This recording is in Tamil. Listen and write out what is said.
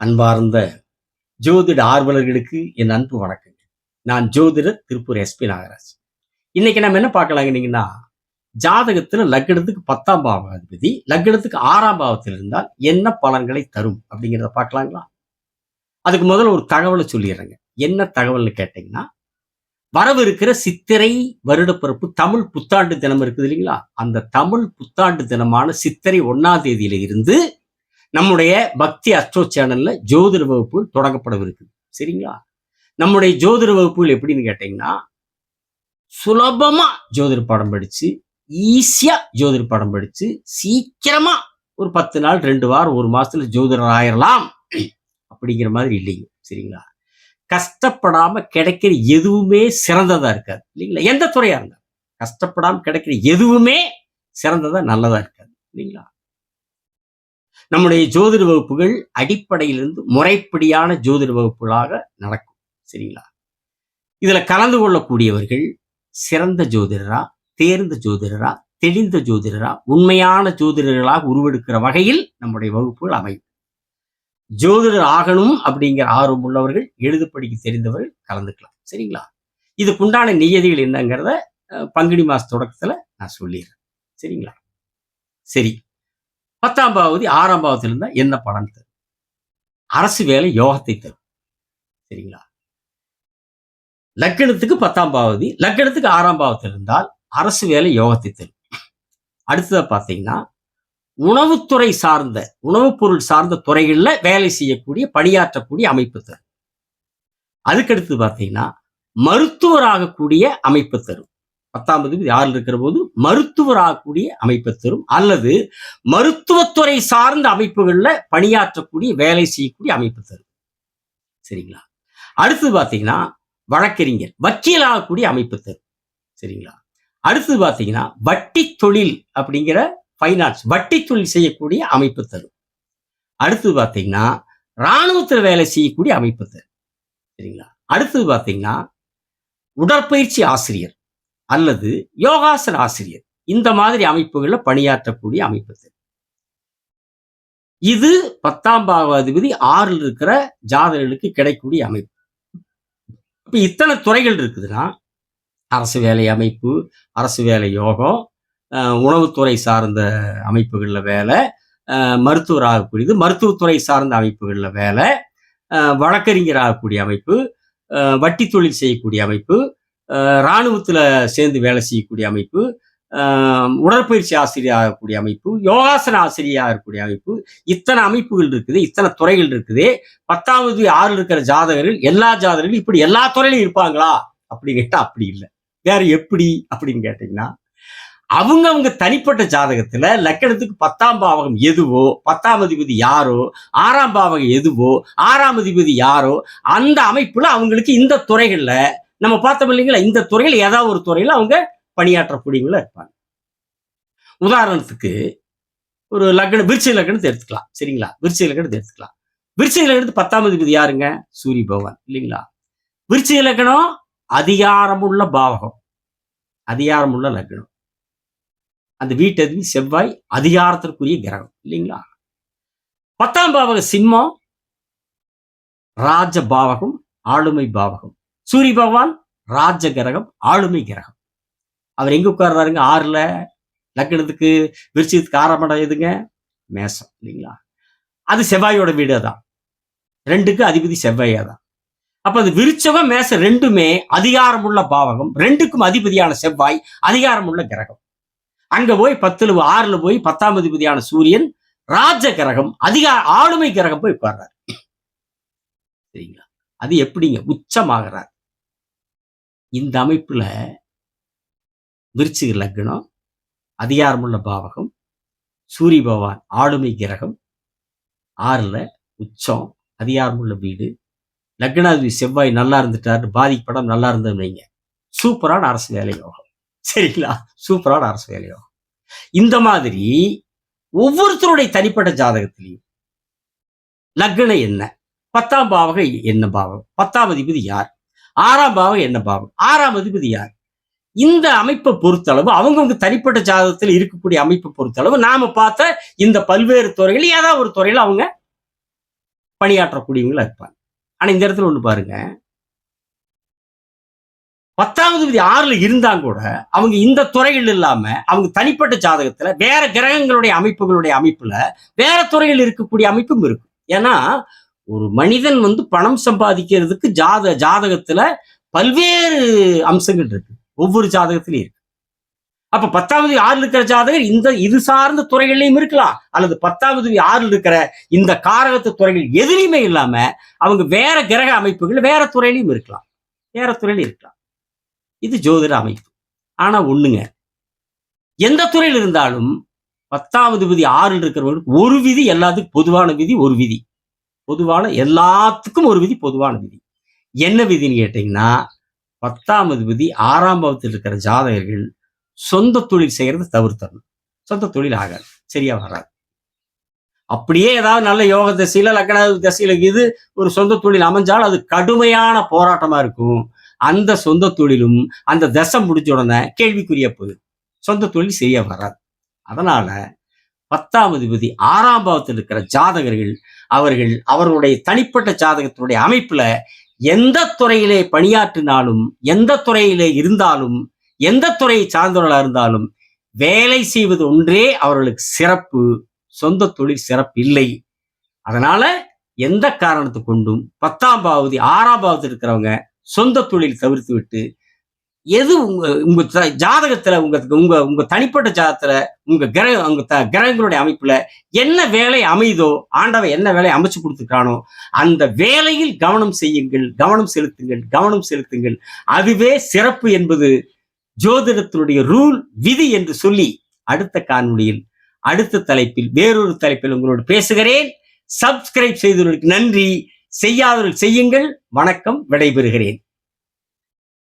அன்பார்ந்த ஜோதிட ஆர்வலர்களுக்கு என் அன்பு வணக்கம். நான் ஜோதிடர் திருப்பூர் எஸ்பி நாகராஜ். இன்னைக்கு நம்ம என்ன பார்க்கலாங்கன்னீங்கன்னா, ஜாதகத்துல லக்னத்துக்கு 10ஆம் பாவாதிபதி லக்னத்துக்கு 6ஆம் பாவத்தில் இருந்தால் என்ன பலன்களை தரும் அப்படிங்கிறத பார்க்கலாங்களா? அதுக்கு முதல்ல ஒரு தகவலை சொல்லிடுறேங்க. என்ன தகவல்னு கேட்டீங்கன்னா, வரவிருக்கிற சித்திரை வருடப்பிறப்பு தமிழ் புத்தாண்டு தினம் இருக்குது இல்லைங்களா? அந்த தமிழ் புத்தாண்டு தினமான சித்திரை 1ஆம் தேதியில இருந்து நம்முடைய பக்தி அஸ்ட்ரோ சேனல்ல ஜோதிட வகுப்பு தொடங்கப்படவிருக்குது. சரிங்களா? நம்முடைய ஜோதிட வகுப்புகள் எப்படின்னு கேட்டீங்கன்னா, சுலபமா ஜோதிட பாடம் படிச்சு, ஈஸியா ஜோதிட பாடம் படிச்சு, சீக்கிரமா ஒரு 10 நாள், 2 வாரம், 1 மாசத்துல ஜோதிடர் ஆயிரலாம் அப்படிங்கிற மாதிரி இல்லைங்க. சரிங்களா? கஷ்டப்படாம கிடைக்கிற எதுவுமே சிறந்ததா இருக்காது. இல்லைங்களா? எந்த துறையா இருந்தாலும் கஷ்டப்படாம கிடைக்கிற எதுவுமே சிறந்ததா நல்லதா இருக்காது. இல்லைங்களா? நம்முடைய ஜோதிட வகுப்புகள் அடிப்படையிலிருந்து முறைப்படியான ஜோதிட வகுப்புகளாக நடக்கும். சரிங்களா? இதுல கலந்து கொள்ளக்கூடியவர்கள் சிறந்த ஜோதிடரா, தேர்ந்த ஜோதிடரா, தெளிந்த ஜோதிடரா, உண்மையான ஜோதிடர்களாக உருவெடுக்கிற வகையில் நம்முடைய வகுப்புகள் அமையும். ஜோதிடர் ஆகணும் அப்படிங்கிற ஆர்வம் உள்ளவர்கள், எழுத படிக்க தெரிந்தவர்கள் கலந்துக்கலாம். சரிங்களா? இதுக்குண்டான நியதிகள் என்னங்கிறத பங்குனி மாச தொடக்கத்துல நான் சொல்லிடுறேன். சரிங்களா? சரி, 10ஆம் பாவதி 6ஆம் பாவத்தில் இருந்தா என்ன பலன் தரும்? அரசு வேலை யோகத்தை தரும். சரிங்களா? லக்னத்துக்கு 10ஆம் பாவதி லக்னத்துக்கு 6ஆம் பாவத்தில் இருந்தால் அரசு வேலை யோகத்தை தரும். அடுத்ததா பார்த்தீங்கன்னா, உணவுத்துறை சார்ந்த உணவுப் பொருள் சார்ந்த துறைகள்ல வேலை செய்யக்கூடிய பணியாற்றக்கூடிய அமைப்பு தரும். அதுக்கடுத்து பார்த்தீங்கன்னா, மருத்துவராகக்கூடிய அமைப்பு தரும். 10ஆம் தேதி 6 இருக்கிற போது மருத்துவராகக்கூடிய அமைப்பை தரும், அல்லது மருத்துவத்துறை சார்ந்த அமைப்புகள்ல பணியாற்றக்கூடிய வேலை செய்யக்கூடிய அமைப்பு தரும். சரிங்களா? அடுத்து பார்த்தீங்கன்னா, வழக்கறிஞர் வக்கீலாகக்கூடிய அமைப்பு தரும். சரிங்களா? அடுத்து பார்த்தீங்கன்னா, வட்டி தொழில் அப்படிங்கிற ஃபைனான்ஸ் வட்டி தொழில் செய்யக்கூடிய அமைப்பு தரும். அடுத்து பார்த்தீங்கன்னா, இராணுவத்தில் வேலை செய்யக்கூடிய அமைப்பு தரும். சரிங்களா? அடுத்து பார்த்தீங்கன்னா, உடற்பயிற்சி ஆசிரியர் அல்லது யோகாசன ஆசிரியர், இந்த மாதிரி அமைப்புகள்ல பணியாற்றக்கூடிய அமைப்பு தரும். இது 10ஆம் பாவாதிபதி 6ல் இருக்கிற ஜாதகர்களுக்கு கிடைக்கக்கூடிய அமைப்பு. இப்ப இத்தனை துறைகள் இருக்குதுன்னா, அரசு வேலை அமைப்பு, அரசு வேலை யோகம், உணவுத்துறை சார்ந்த அமைப்புகள்ல வேலை, மருத்துவர் ஆகக்கூடியது, மருத்துவத்துறை சார்ந்த அமைப்புகள்ல வேலை, வழக்கறிஞர் ஆகக்கூடிய அமைப்பு, வட்டி தொழில் செய்யக்கூடிய அமைப்பு, இராணுவத்துல சேர்ந்து வேலை செய்யக்கூடிய அமைப்பு, உடற்பயிற்சி ஆசிரியர் ஆகக்கூடிய அமைப்பு, யோகாசன ஆசிரியர் ஆகக்கூடிய அமைப்பு, இத்தனை அமைப்புகள் இருக்குது, இத்தனை துறைகள் இருக்குது. 10ஆவது 6 இருக்கிற ஜாதகர்கள் எல்லா ஜாதகர்களும் இப்படி எல்லா துறையிலும் இருப்பாங்களா அப்படின்னு கேட்டா அப்படி இல்லை. வேற எப்படி அப்படின்னு கேட்டீங்கன்னா, அவங்க தனிப்பட்ட ஜாதகத்துல லக்னத்துக்கு 10ஆம் பாவகம் எதுவோ, 10ஆம் அதிபதி யாரோ, 6ஆம் பாவகம் எதுவோ, 6ஆம் அதிபதி யாரோ, அந்த அமைப்புல அவங்களுக்கு இந்த துறைகள்ல நம்ம பார்த்தோம் இல்லைங்களா, இந்த துறையில் ஏதாவது ஒரு துறையில அவங்க பணியாற்றக்கூடியவங்களா இருப்பாங்க. உதாரணத்துக்கு ஒரு விருச்சிக லக்னத்தை எடுத்துக்கலாம். சரிங்களா? விருச்சிக லக்னத்தை எடுத்துக்கலாம். விருச்சிக லக்னத்துக்கு 10ஆம் அதிபதி யாருங்க? சூரிய பகவான். இல்லைங்களா? விருச்சிக லக்னம் அதிகாரமுள்ள பாவகம், அதிகாரமுள்ள லக்னம். அந்த வீட்டதிபதி செவ்வாய் அதிகாரத்திற்குரிய கிரகம். இல்லைங்களா? 10ஆம் பாவகம் சிம்மம், ராஜ பாவகம், ஆளுமை பாவகம். சூரிய பகவான் ராஜ கிரகம், ஆளுமை கிரகம். அவர் எங்க உட்கார்றாருங்க? 6ல. லக்னத்துக்கு விருச்சிகத்துக்கு 6ஆம் இடம் எதுங்க? மேசம். இல்லைங்களா? அது செவ்வாயோட வீடு தான். 2க்கு அதிபதி செவ்வாயா தான். அப்ப அது விருச்சகம் மேசம் ரெண்டுமே அதிகாரமுள்ள பாவகம், 2க்கும் அதிபதியான செவ்வாய் அதிகாரமுள்ள கிரகம். அங்க போய் 10ல 6ல போய் 10ஆம் அதிபதியான சூரியன் ராஜ கிரகம், ஆளுமை கிரகம் போய் உட்கார்றாரு. சரிங்களா? அது எப்படிங்க? உச்சமாகிறார். இந்த அமைப்புல விருச்சிக லக்னம், அதிகாரமுள்ள பாவகம், சூரிய பகவான் ஆளுமை கிரகம், 6ல உச்சம், அதிகாரமுள்ள வீடு, லக்னாதிபதி செவ்வாய் நல்லா இருந்துட்டாரு, பாதிக்கப்படம் நல்லா இருந்ததுன்னு வைங்க, சூப்பரான அரசு வேலை யோகம். சரிங்களா? சூப்பரான அரசு வேலை யோகம். இந்த மாதிரி ஒவ்வொருத்தருடைய தனிப்பட்ட ஜாதகத்திலையும் லக்னம் என்ன, 10ஆம் பாவகம் என்ன பாவகம், 10ஆம் அதிபதி யார், 6ஆம் பாவகம் என்ன பாவகம், 6ஆம் அதிபதி யார், இந்த அமைப்பை பொறுத்தளவு அவங்கவுங்க தனிப்பட்ட ஜாதகத்தில் இருக்கக்கூடிய அமைப்பை பொறுத்தளவு நாம பார்த்த இந்த பல்வேறு துறைகள் ஏதாவது ஒரு துறையில அவங்க பணியாற்றக்கூடியவங்களா இருப்பாங்க. ஆனா இந்த இடத்துல ஒண்ணு பாருங்க, 10வது விதி 6ல இருந்தா கூட, அவங்க இந்த துறைகள் இல்லாம, அவங்க தனிப்பட்ட ஜாதகத்துல வேற கிரகங்களுடைய அமைப்புகளுடைய அமைப்புல, வேற துறையில் இருக்கக்கூடிய அமைப்பும் இருக்கும். ஏன்னா, ஒரு மனிதன் வந்து பணம் சம்பாதிக்கிறதுக்கு ஜாதகத்துல பல்வேறு அம்சங்கள் இருக்கு. ஒவ்வொரு ஜாதகத்திலயும் இருக்கு. அப்ப 10வது 6ல இருக்கிற ஜாதகர் இது சார்ந்த துறைகள்லயும் இருக்கலாம். அல்லது 10வது 6ல இருக்கிற இந்த காரகத்து துறைகள் எதுலயுமே இல்லாம, அவங்க வேற கிரக அமைப்புகள் வேற துறையிலயும் இருக்கலாம். வேற துறையில இருக்கலாம். இது ஜோதிட அமைப்பு. ஆனா ஒண்ணுங்க, எந்த துறையில் இருந்தாலும் 10வது விதி 6ல் இருக்கிறவங்களுக்கு ஒரு விதி எல்லாத்துக்கும் பொதுவான விதி ஒரு விதி. பொதுவான எல்லாத்துக்கும் ஒரு விதி பொதுவான விதி. என்ன விதின்னு கேட்டீங்கன்னா, 10வது விதி 6ஆம் பாவத்தில் இருக்கிற ஜாதகர்கள் சொந்த தொழில் செய்யறத தவிர்த்தரணும். சொந்த தொழில் ஆகாது. சரியா வராது. அப்படியே ஏதாவது நல்ல யோக திசையில, லக்ன திசையில இது ஒரு சொந்த தொழில் அமைஞ்சாலும் அது கடுமையான போராட்டமா இருக்கும். அந்த சொந்த தொழிலும் அந்த தசை முடிஞ்ச உடனே கேள்விக்குறியா போயிடும். சொந்த தொழில் சரியா வராது. அதனால 10வது விதி 6ஆம் பாவத்தில் இருக்கிற ஜாதகர்கள் அவர்கள் அவர்களுடைய தனிப்பட்ட ஜாதகத்தினுடைய அமைப்புல எந்த துறையிலே பணியாற்றினாலும், எந்த துறையிலே இருந்தாலும், எந்த துறையை சார்ந்தவர்களா இருந்தாலும் வேலை செய்வது ஒன்றே அவர்களுக்கு சிறப்பு. சொந்த தொழில் சிறப்பு இல்லை. அதனால எந்த காரணத்தை கொண்டும் 10ஆம் பாவதி 6ஆம் பாவத்தில் இருக்கிறவங்க சொந்த தொழில் தவிர்த்து விட்டு எது உங்க உங்க ஜாதகத்துல உங்க உங்க உங்க தனிப்பட்ட ஜாதகத்துல உங்க கிரகங்களுடைய அமைப்புல என்ன வேலை அமைதோ, ஆண்டவன் என்ன வேலை அமைச்சு கொடுத்துக்கிறானோ அந்த வேலையில் கவனம் செய்யுங்கள், கவனம் செலுத்துங்கள், கவனம் செலுத்துங்கள். அதுவே சிறப்பு என்பது ஜோதிடத்தினுடைய ரூல், விதி என்று சொல்லி அடுத்த காணொளியில் அடுத்த தலைப்பில் வேறொரு தலைப்பில் உங்களோடு பேசுகிறேன். சப்ஸ்கிரைப் செய்தவர்களுக்கு நன்றி. செய்யாதவர்கள் செய்யுங்கள். வணக்கம். விடைபெறுகிறேன்.